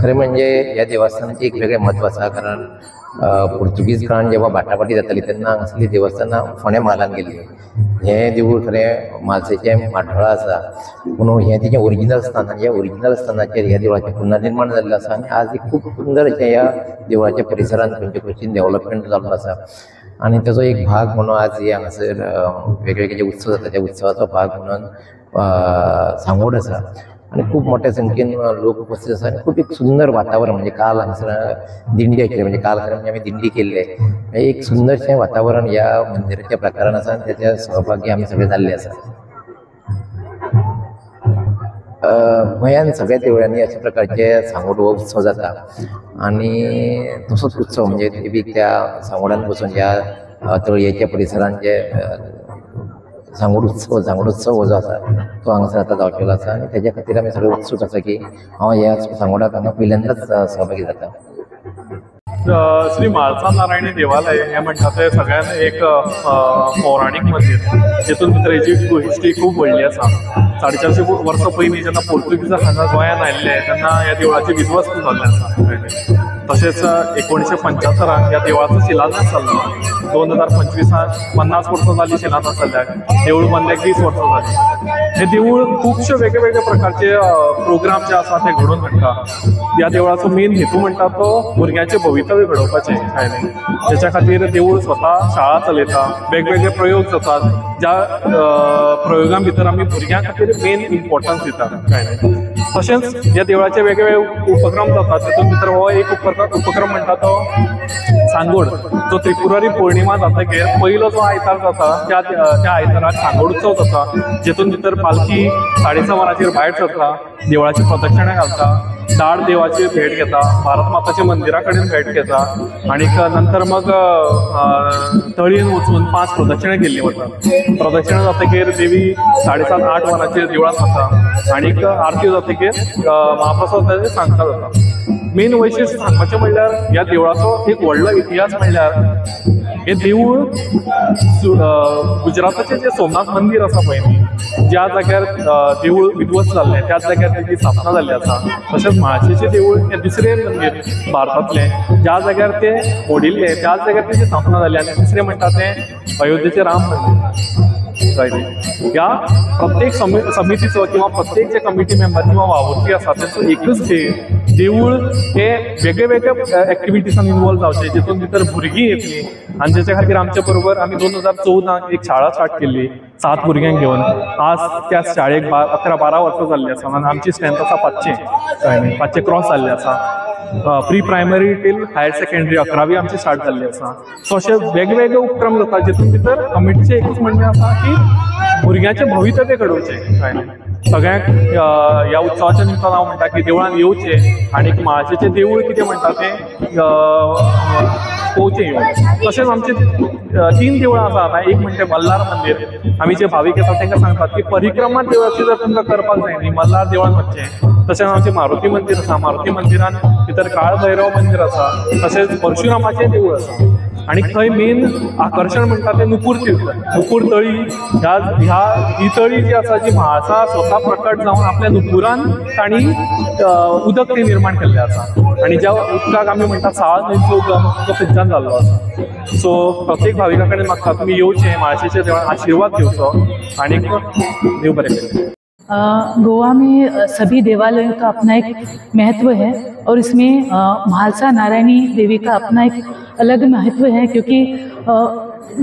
खरे म्हणजे या देवस्थानाचे एक वेगळे महत्व आसा, कारण पुर्तुगीज काळान जेव्हा बाटाबाटी जाताली तेन्ना हांगासरली देवस्थानां फोंड्या म्हालान गेल्ली. हें देवूळ खरें म्हालसेचें माठोळा आसा, पूण हें तेजें ओरिजिनल स्थान आनी ह्या ओरिजिनल स्थानाचेर ह्या देवळाचें पुनर्निर्माण जाल्लें आसा आनी आज एक खूब सुंदर अशें ह्या देवळाच्या परिसरांत पंचक्रोशीन डेव्हलपमेंट जाल्लो आसा. आनी ताजो एक भाग म्हणून आज हे हांगासर वेगवेगळे जे उत्सव जाता त्या उत्सवाचो भाग म्हणून सांगोड आसा आणि खूप मोठ्या संख्येन लोक उपस्थित आसा. खूप एक सुंदर वातावरण, म्हणजे काल हांगासर दिंडी आशिल्ली, म्हणजे काल खरें म्हणजे आमी दिंडी केल्ले. एक सुंदरशें वातावरण ह्या मंदिराच्या प्रकारान आसा आनी त्याच्या सहभागी आमी सगळे जाल्ले आसा. गोंयान सगळ्या देवळांनी अशा प्रकारचे सांगोड हो उत्सव जाता आनी तसोच उत्सव म्हणजे देवीक त्या सांगोडान बसून ह्या तळयेच्या परिसरांत जे सांगोडोत्सव हो जो आसा तो हांगासर आतां जावचेलो आसा आनी तेज्या खातीर आमी सगळे उत्सूक आसा की हांव ह्या सांगोडाक हांगा पहिल्यांदाच सहभागी जाता. श्री म्हाळसा नारायणी देवालय हे म्हणटा ते सगळ्यान एक पौराणिक मंदिर, जितून भितर हेची हिस्ट्री खूब व्हडली आसा. 450 वर्सां पयलीं जेन्ना पोर्तुगीज हांगा गोंयांत आयिल्ले तेन्ना ह्या देवळाची विध्वस्त जाल्लें आसा. तशेंच 1975 ह्या देवळाचो शिलान्यास जाल्लो. 2025 50 वर्सां जाली शिलान्यास जाल्ल्याक. देवूळ बांदल्याक 20 वर्सां जाली. हे देवूळ खुबशे वेगळे प्रकारचे प्रोग्राम जे आसा ते घडोवन हाडटा. ह्या देवळाचो मेन हेतू म्हणटा तो भुरग्यांचे भवितव्य घडोवपाचें आयलें. त्याच्या खातीर देवूळ स्वता शाळा चलयता, वेगवेगळे प्रयोग जातात. ज्या प्रयोगां भितर आमी भुरग्यां खातीर मेन इम्पॉर्टन्स दितात काय नाही. तशेंच ह्या देवळाचे वेगवेगळे उपक्रम जातात. तातूंत भितर हो एक उपक्रम म्हणटा तो सांगोड, जो त्रिपुरारी पौर्णिमा जातकीर पयलो जो आयतार जाता त्या आयताराक सांगोड उत्सव जाता, जितून भितर पालखी 6:30 वरांचेर भायर सरता, देवळाची प्रदक्षिणा घालता, दाड देवाची भेट घेता, भारत माताच्या मंदिरा कडेन भेट घेता आणि नंतर मग तळयेन वचून 5 प्रदक्षिणा केल्ली वता. प्रदक्षिणा जातकीर देवी 7:30-8 वरांचेर देवळांत वता आणि आरती जातकीर महाप्रसाद सांगता जाता. मेन वैशिश्ट सांगपाचें म्हणल्यार ह्या देवळाचो एक व्हडलो इतिहास म्हणल्यार हे देवूळ गुजराताचें जे सोमनाथ मंदिर आसा पळय न्ही, ज्या जाग्यार देवूळ विध्वस्त जाल्लें त्याच जाग्यार तेची स्थापना जाल्ली आसा. तशेंच म्हाळशेचें देवूळ हे दुसरें मंदिर भारतांतलें, ज्या जाग्यार तें मोडिल्लें त्याच जाग्यार तेची स्थापना जाल्ली. आनी दुसरें म्हणटा तें अयोध्येचें राम मंदिर. ह्या प्रत्येक समितीचो किंवा प्रत्येक जे कमिटी मेंबर किंवा वावुरपी आसा तेचो एकच ध्येय देवूळ हे वेगळ्या एक्टिविटीजांत इन्वॉल्व जावचे, जितून भितर भुरगीं येतलीं. आनी जेच्या खातीर आमचे बरोबर आमी 2014 एक शाळा स्टार्ट केल्ली 7 भुरग्यांक घेवन. आज त्या शाळेक 11-12 वर्सां जाल्लीं आसा आनी आमची स्ट्रेंथ आसा 500 क्रॉस जाल्ले आसा. Pre primary till higher secondary 11वी आमची स्टार्ट जाल्ली आसा. सो अशे वेगवेगळे उपक्रम जातात, जितून भितर कमिटीचें एकूच म्हणणें आसा की भुरग्यांचें भवितव्य घडोवचें काय नाही. सगळ्यांक ह्या उत्सवाच्या निमतान हांव म्हणटा की देवळान येवचें आनी म्हाळशेचें देवूळ कितें म्हणटा तें पळोवचें येवन. तशेंच आमचे 3 देवळां आसा आतां. एक म्हणजे मल्हार मंदिर. आमी जे भावीक येतात तांकां सांगतात की परिक्रमा देवळाची जर तुमकां करपाक जाय न्ही, मल्हार देवळान वचचें. तशेंच आमचें मारुती मंदिर आसा. मारुती मंदिरान भितर काळ भैरव मंदिर आसा, तशेंच परशुरामाचें देवूळ आसा आणि थंय मेन आकर्शण म्हणटा तें नुपूर तीर्थ, नुपूर तळी. ही तळी जी आसा जी म्हाळसा स्वता प्रकट जावन आपल्या नुपुरान तांणी उदक तें निर्माण केल्लें आसा आणि ज्या उदकाक आमी म्हणटा साळ न्हंयचो उगम तो थंयच्यान जाल्लो आसा. सो प्रत्येक भाविका कडेन मागता तुमी येवचें, म्हाळशेच्या देवळान आशिर्वाद घेवचो आणि देव बरें करें. गोवा में सभी देवालयों का अपना एक महत्व है और इसमें म्हालसा नारायणी देवी का अपना एक अलग महत्व है, क्योंकि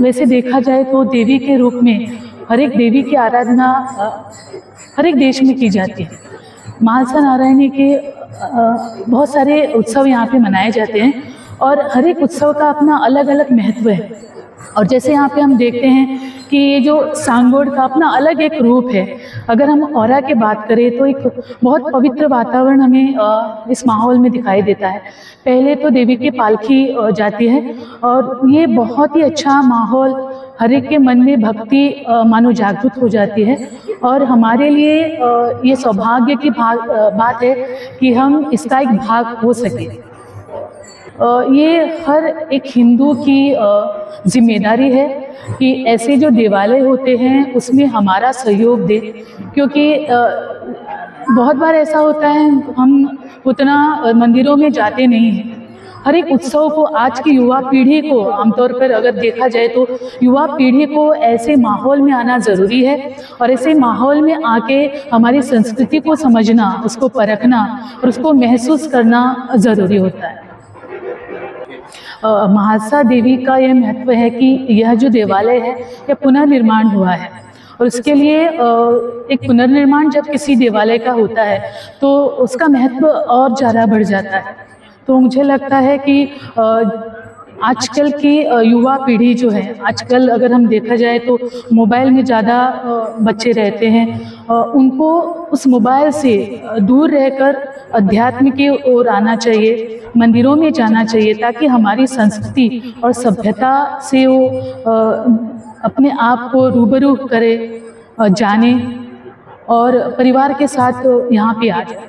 वैसे देखा जाए तो देवी के रूप में हर एक देवी की आराधना हर एक देश में की जाती है. म्हालसा नारायणी के बहुत सारे उत्सव यहाँ पे मनाए जाते हैं और हर एक उत्सव का अपना अलग अलग महत्व है. और जैसे यहाँ पे हम देखते हैं कि ये जो सांगोड़ का अपना अलग एक रूप है. अगर हम औरा की बात करें तो एक बहुत पवित्र वातावरण हमें इस माहौल में दिखाई देता है. पहले तो देवी की पालकी जाती है और ये बहुत ही अच्छा माहौल, हर एक के मन में भक्ति मानो जागृत हो जाती है. और हमारे लिए ये सौभाग्य की बात है कि हम इसका एक भाग हो सके. ये हर एक हिंदू की जिम्मेदारी है कि ऐसे जो देवालय होते हैं उसमें हमारा सहयोग दे, क्योंकि बहुत बार ऐसा होता है हम उतना मंदिरों में जाते नहीं हैं. हर एक उत्सव को आज की युवा पीढ़ी को, आमतौर पर अगर देखा जाए तो युवा पीढ़ी को ऐसे माहौल में आना ज़रूरी है और ऐसे माहौल में आके हमारी संस्कृति को समझना, उसको परखना और उसको महसूस करना ज़रूरी होता है. म्हालसा देवी का यह महत्व है कि यह जो देवालय है यह पुनर्निर्माण हुआ है और इसके लिए एक पुनर्निर्माण जब किसी देवालय का होता है तो उसका महत्व और ज़्यादा बढ़ जाता है. तो मुझे लगता है कि आजकल की युवा पीढ़ी जो है, आजकल अगर हम देखा जाए तो मोबाइल में ज़्यादा बच्चे रहते हैं, उनको उस मोबाइल से दूर रहकर अध्यात्म की ओर आना चाहिए, मंदिरों में जाना चाहिए, ताकि हमारी संस्कृति और सभ्यता से वो अपने आप को रूबरू करे, जाने और परिवार के साथ यहाँ पे आ जाए.